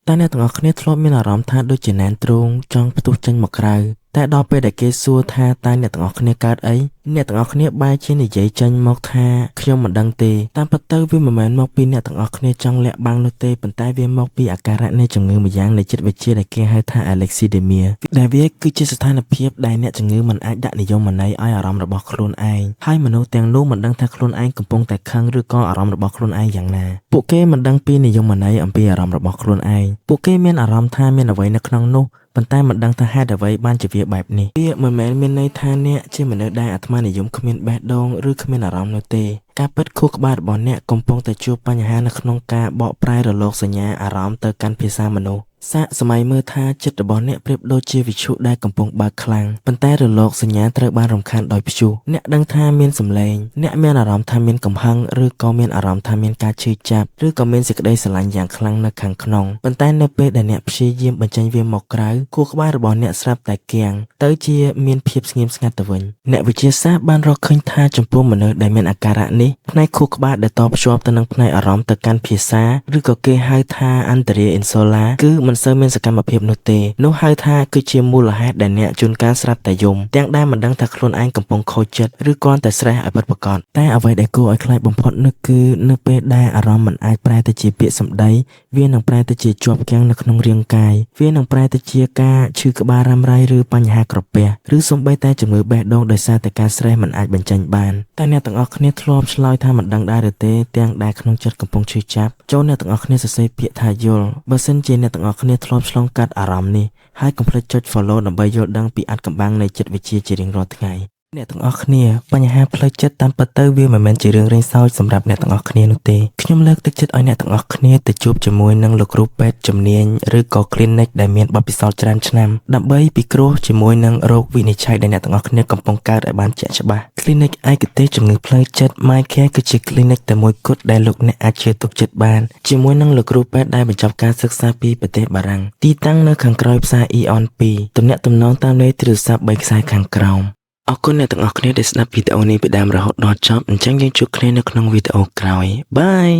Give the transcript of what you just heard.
តែអ្នកទាំងអស់គ្នាធ្លាប់មានអារម្មណ៍ថាដូចជាណែនទ្រូងចង់ផ្ទុះចេញមកក្រៅតែដល់ពេលដែលគេសួរថាតើអ្នកទាំងអស់គ្នាកើតអីអ្នកទាំងអស់គ្នាបែរជានិយាយចេញមកថាខ្ញុំមិនដឹងទេតាមពិតទៅវាមិនមែនមកពីអ្នកទាំងអស់គ្នាចង់លាក់បាំងនោះទេប៉ុន្តែវាមកពីអាការៈនៃជំងឺម្យ៉ាងនៃចិត្តវិទ្យាដែលគេហៅថា Alexithymia ដែលវាគឺជាស្ថានភាពដែលអ្នកជំងឺមិនអាចដាក់និយមន័យឲ្យអារម្មណ៍របស់ខ្លួនឯងហើយមនុស្សទាំងនោះមិនដឹងថាខ្លួនឯងកំពុងតែខឹងឬក៏អារម្មណ៍របស់ខ្លួនឯងយ៉ាងណាពួកគេមិនដឹងពីនិយមន័យអំពីអារម្មណ៍របស់ខ្លួនឯងពួកគេមានអារម្មណ៍ថាមានអ្វីនៅក្នុងនោះប៉ុន្តែមិនដឹងថាហេតុអ្វីបានជាវាបែបនេះវាមិនមែនមានន័យថាអ្នកជាមនុស្សដែលអាត្មានិយមគ្មានបេះដូងឬគ្មានអារម្មណ៍នោះទេការពិតខួរក្បាលរបស់អ្នកកំពុងតែជួបបញ្ហានៅក្នុងការបកប្រែរលកសញ្ញាអារម្មណ៍ទៅកាន់ភាសាមនុស្សសាកសម័យមើលថាចិត្តរបស់អ្នកប្រៀបដូចជាវិទ្យុដែលកំពុងបើកខ្លាំងប៉ុន្តែរលកសញ្ញាត្រូវបានរំខានដោយព្យុះអ្នកដឹងថាមានសម្លេងអ្នកមានអារម្មណ៍ថាមានកំហឹងឬក៏មានអារម្មណ៍ថាមានការឈឺចាប់ឬក៏មានសេចក្តីស្រឡាញ់យ៉ាងខ្លាំងនៅខាងក្នុងប៉ុន្តែនៅពេលដែលអ្នកព្យាយាមបញ្ចេញវាមកក្រៅខួរក្បាលរបស់អ្នកស្រាប់តែគាំងទៅជាមានភាពស្ងៀមស្ងាត់ទៅវិញអ្នកវិទ្យាសាស្ត្របានរកឃើញថាចំពោះមនុស្សដែលមានអាការៈនេះផ្នែកខួរក្បាលដែលតភ្ជាប់ទៅនឹងផ្នែកអារម្មណ៍ទៅកាន់ភាសាឬក៏គេហៅថាអន្តរាយអ៊ីនសូឡាគឺមិនសូវមានសកម្មភាពនោះទេនោះហៅថាគឺជាមូលហេតុដែលអ្នកជួនកាលស្រាប់តែយំទាំងដែលមិនដឹងថាខ្លួនឯងកំពុងខូចចិត្តឬគ្រាន់តែស្រេះឲ្យពិតប្រាកដតែអ្វីដែលគួរឲ្យខ្លាចបំផុតនោះគឺនៅពេលដែលអារម្មណ៍មិនអាចប្រែទៅជាពាក្យសម្ដីវានឹងប្រែទៅជាជាប់គាំងនៅក្នុងរាងកាយវានឹងប្រែទៅជាការឈឺក្បាលរ៉ាំរ៉ៃឬបញ្ហាក្រពះឬសូម្បីតែជំងឺបេះដូងដោយសារតែការស្រេះមិនអាចបញ្ចេញបានតែអ្នកទាំងអស់គ្នាធ្លាប់ឆ្លើយថាមិនដឹងដែរឬទេទាំងដែលក្នុងចិត្តកំពុងឈឺចាប់ចូលអ្នកទាំងអស់គ្នាសរសេរពាក្យថាយល់បើសិនជាអ្នកទាំងអស់គ្នាធ្លាប់ឆ្លងកាត់អារម្មណ៍នេះហើយកុំភ្លេចចុច follow ដើម្បីយល់ដឹងពីអាថ៌កំបាំងនៃចិត្តវិទ្យាជារៀងរាល់ថ្ងៃអ្នកទាំងអស់គ្នាបញ្ហាផ្លូវចិត្តតាមពិតទៅវាមិនមែនជារឿងរ៉េងសើចសម្រាប់អ្នកទាំងអស់គ្នានោះទេខ្ញុំលើកទឹកចិត្តឲ្យអ្នកទាំងអស់គ្នាទៅជួបជាមួយនឹងលោកគ្រូពេទ្យជំនាញឬក៏ clinic ដែលមានបទពិសោធន៍ច្រើនឆ្នាំដើម្បីពិគ្រោះជាមួយនឹងរោគវិនិច្ឆ័យដែលអ្នកទាំងអស់គ្នាកំពុងកើតឲ្យបានជាក់ច្បាស់ clinic ឯកទេសជំងឺផ្លូវចិត្ត MyCare គឺជា clinic តែមួយគត់ដែលលោកអ្នកអាចជឿទុកចិត្តបានជាមួយនឹងលោកគ្រូពេទ្យដែលបញ្ចប់ការសិក្សាពីប្រទេសបារាំងទីតាំងនៅខាងក្រោយផ្សារ Eon 2ទំនាក់ទំនងតាមលេខទូរស័ព្ទ3ខ្សែខាងក្រោមអរគុណអ្នកទាំងអស់គ្នាដែលស្ដាប់វីដេអូនេះពីដើមរហូតដល់ចប់អញ្ចឹងយើងជួបគ្នានៅក្នុងវីដេអូក្រោយបាយ